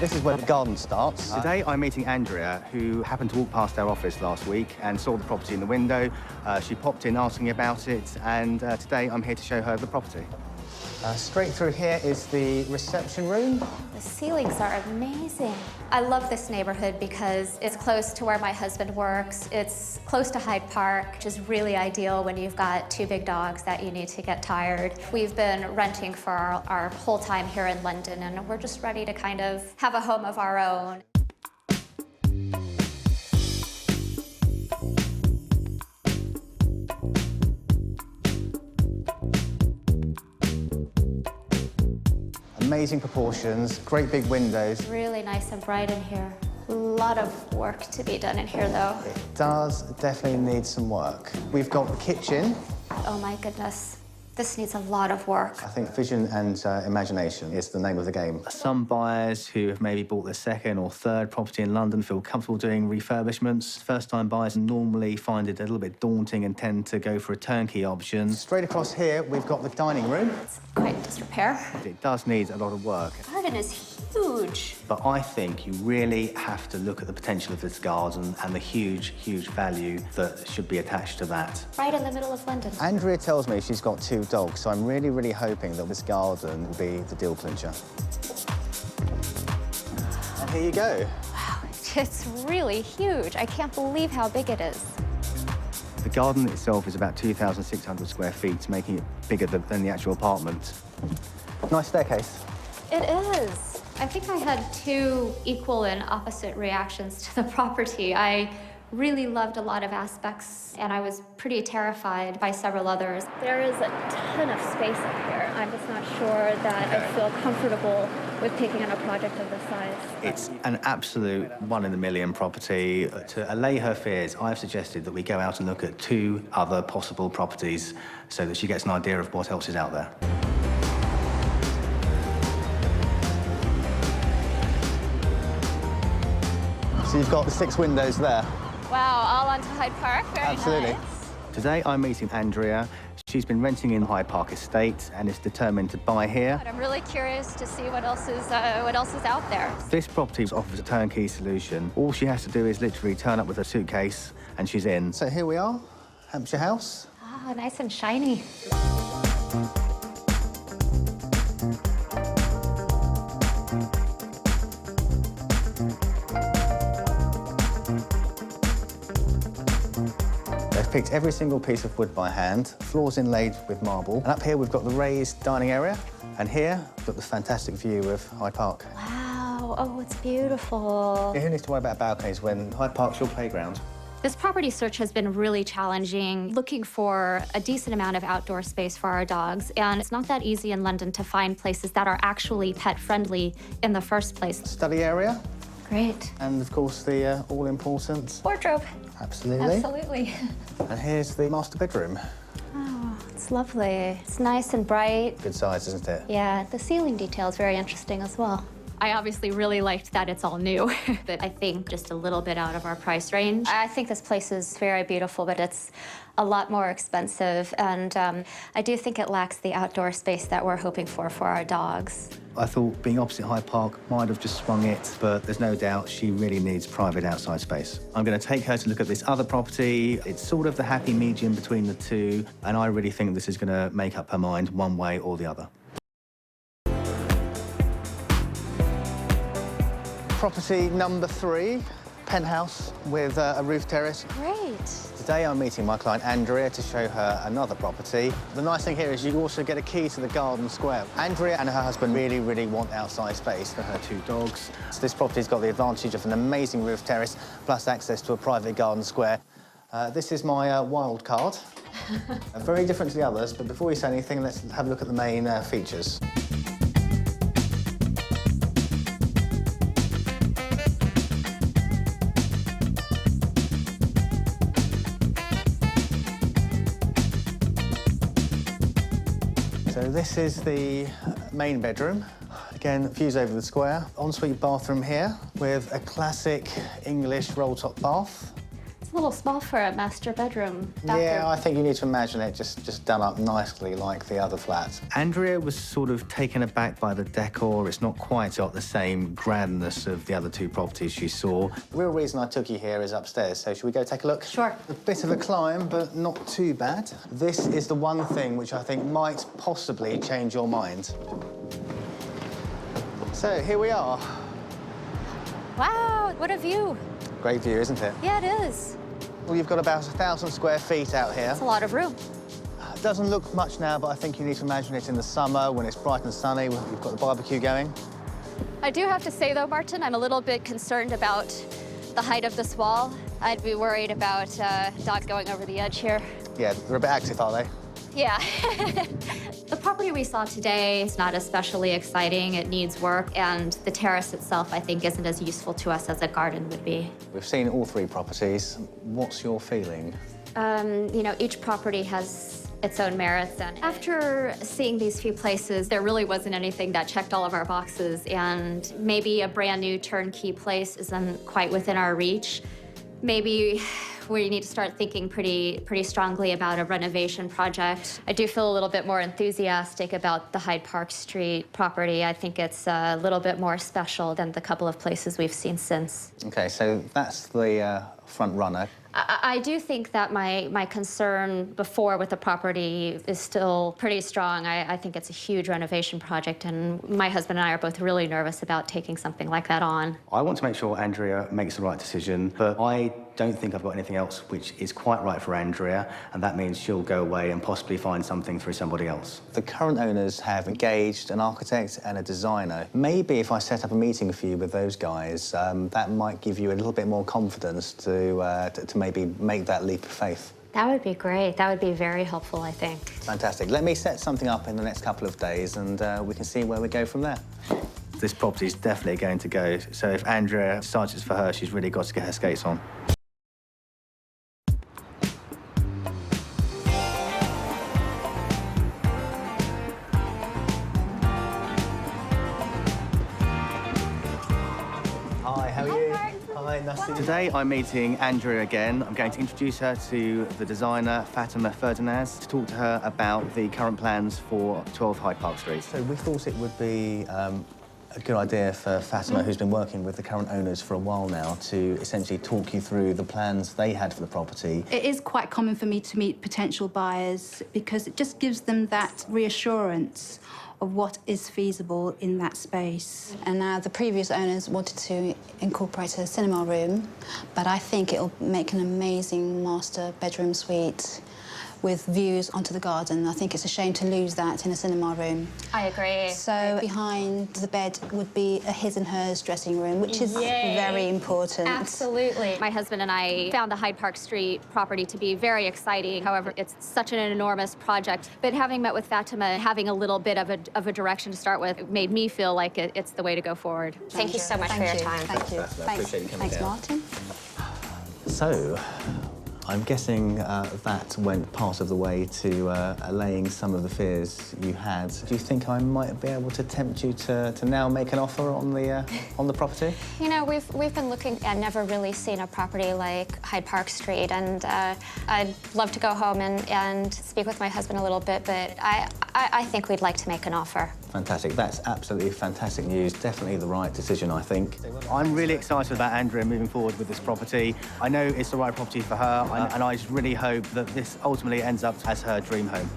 This is where the garden starts. Today I'm meeting Andrea, who happened to walk past our office last week and saw the property in the window. She popped in asking about it, and today I'm here to show her the property. Straight through here is the reception room. The ceilings are amazing. I love this neighborhood because it's close to where my husband works. It's close to Hyde Park, which is really ideal when you've got two big dogs that you need to get tired. We've been renting for our whole time here in London, and we're just ready to kind of have a home of our own. Amazing proportions, great big windows. Really nice and bright in here. A lot of work to be done in here, though. It does definitely need some work. We've got the kitchen. Oh, my goodness. This needs a lot of work. I think vision and imagination is the name of the game. Some buyers who have maybe bought their second or third property in London feel comfortable doing refurbishments. First-time buyers normally find it a little bit daunting and tend to go for a turnkey option. Straight across here, we've got the dining room. It's quite in disrepair. It does need a lot of work. The garden is huge. But I think you really have to look at the potential of this garden and the huge, huge value that should be attached to that. Right in the middle of London. Andrea tells me she's got two dogs, so I'm really, really hoping that this garden will be the deal clincher. And here you go. Wow, it's really huge. I can't believe how big it is. The garden itself is about 2,600 square feet, making it bigger than the actual apartment. Nice staircase. It is. I think I had two equal and opposite reactions to the property. I really loved a lot of aspects, and I was pretty terrified by several others. There is a ton of space up here. I'm just not sure that I feel comfortable with taking on a project of this size. It's an absolute one-in-a-million property. To allay her fears, I've suggested that we go out and look at two other possible properties so that she gets an idea of what else is out there. So you've got the 6 windows there. Wow, all onto Hyde Park. Very Absolutely. nice. Today I'm meeting Andrea. She's been renting in Hyde Park Estate and is determined to buy here. But I'm really curious to see what else is out there. This property offers a turnkey solution. All she has to do is literally turn up with a suitcase and she's in. So here we are, Hampshire House. Ah, nice and shiny. They've picked every single piece of wood by hand, floors inlaid with marble. And up here we've got the raised dining area, and here we've got the fantastic view of Hyde Park. Wow, oh, it's beautiful. Who needs to worry about balconies when Hyde Park's your playground? This property search has been really challenging, looking for a decent amount of outdoor space for our dogs, and it's not that easy in London to find places that are actually pet-friendly in the first place. Study area. Great. And, of course, the all-important Wardrobe. Absolutely. Absolutely. And here's the master bedroom. Oh, it's lovely. It's nice and bright. Good size, isn't it? Yeah, the ceiling detail is very interesting as well. I obviously really liked that it's all new, but I think just a little bit out of our price range. I think this place is very beautiful, but it's a lot more expensive, and I do think it lacks the outdoor space that we're hoping for our dogs. I thought being opposite Hyde Park might have just swung it, but there's no doubt she really needs private outside space. I'm going to take her to look at this other property. It's sort of the happy medium between the two, and I really think this is going to make up her mind one way or the other. Property number 3, penthouse with a roof terrace. Great. Today I'm meeting my client Andrea to show her another property. The nice thing here is you also get a key to the garden square. Andrea and her husband really, really want outside space for her 2 dogs. So this property's got the advantage of an amazing roof terrace plus access to a private garden square. This is my wild card. Very different to the others, but before we say anything, let's have a look at the main features. So this is the main bedroom. Again, views over the square. Ensuite bathroom here with a classic English roll-top bath. It's a little small for a master bedroom. Yeah, I think you need to imagine it just done up nicely like the other flats. Andrea was sort of taken aback by the decor. It's not quite got the same grandness of the other two properties she saw. The real reason I took you here is upstairs, so should we go take a look? Sure. A bit of a climb, but not too bad. This is the one thing which I think might possibly change your mind. So, here we are. Wow, what a view. Great view, isn't it? Yeah, it is. Well, you've got about 1,000 square feet out here. It's a lot of room. It doesn't look much now, but I think you need to imagine it in the summer when it's bright and sunny. You've got the barbecue going. I do have to say, though, Martin, I'm a little bit concerned about the height of this wall. I'd be worried about dogs going over the edge here. Yeah, they're a bit active, are they? Yeah. The property we saw today is not especially exciting. It needs work, and the terrace itself, I think, isn't as useful to us as a garden would be. We've seen all three properties. What's your feeling? You know, each property has its own merits, and after seeing these few places, there really wasn't anything that checked all of our boxes, and maybe a brand new turnkey place isn't quite within our reach. Maybe we need to start thinking pretty strongly about a renovation project. I do feel a little bit more enthusiastic about the Hyde Park Street property. I think it's a little bit more special than the couple of places we've seen since. OK, so that's the front runner. I do think that my concern before with the property is still pretty strong. I think it's a huge renovation project, and my husband and I are both really nervous about taking something like that on. I want to make sure Andrea makes the right decision, but I don't think I've got anything else which is quite right for Andrea, and that means she'll go away and possibly find something through somebody else. The current owners have engaged an architect and a designer. Maybe if I set up a meeting for you with those guys, that might give you a little bit more confidence to maybe make that leap of faith. That would be great. That would be very helpful, I think. Fantastic. Let me set something up in the next couple of days, and we can see where we go from there. This property is definitely going to go, so if Andrea decides it's for her, she's really got to get her skates on. Hi, how are you? Hi, nice to see you. Today I'm meeting Andrea again. I'm going to introduce her to the designer, Fatima Ferdinand, to talk to her about the current plans for 12 Hyde Park Street. So we thought it would be a good idea for Fatima, who's been working with the current owners for a while now, to essentially talk you through the plans they had for the property. It is quite common for me to meet potential buyers because it just gives them that reassurance of what is feasible in that space. And now the previous owners wanted to incorporate a cinema room, but I think it'll make an amazing master bedroom suite with views onto the garden. I think it's a shame to lose that in a cinema room. I agree. So behind the bed would be a his and hers dressing room, which is very important. Absolutely. My husband and I found the Hyde Park Street property to be very exciting. However, it's such an enormous project. But having met with Fatima, having a little bit of a direction to start with, made me feel like it's the way to go forward. Thank you so much for your time. Thank you. I appreciate you coming Thanks, down. Martin. So, I'm guessing that went part of the way to allaying some of the fears you had. Do you think I might be able to tempt you to now make an offer on the property? You know, we've been looking and never really seen a property like Hyde Park Street, and I'd love to go home and speak with my husband a little bit, but I think we'd like to make an offer. Fantastic. That's absolutely fantastic news. Definitely the right decision, I think. I'm really excited about Andrea moving forward with this property. I know it's the right property for her, and I just really hope that this ultimately ends up as her dream home.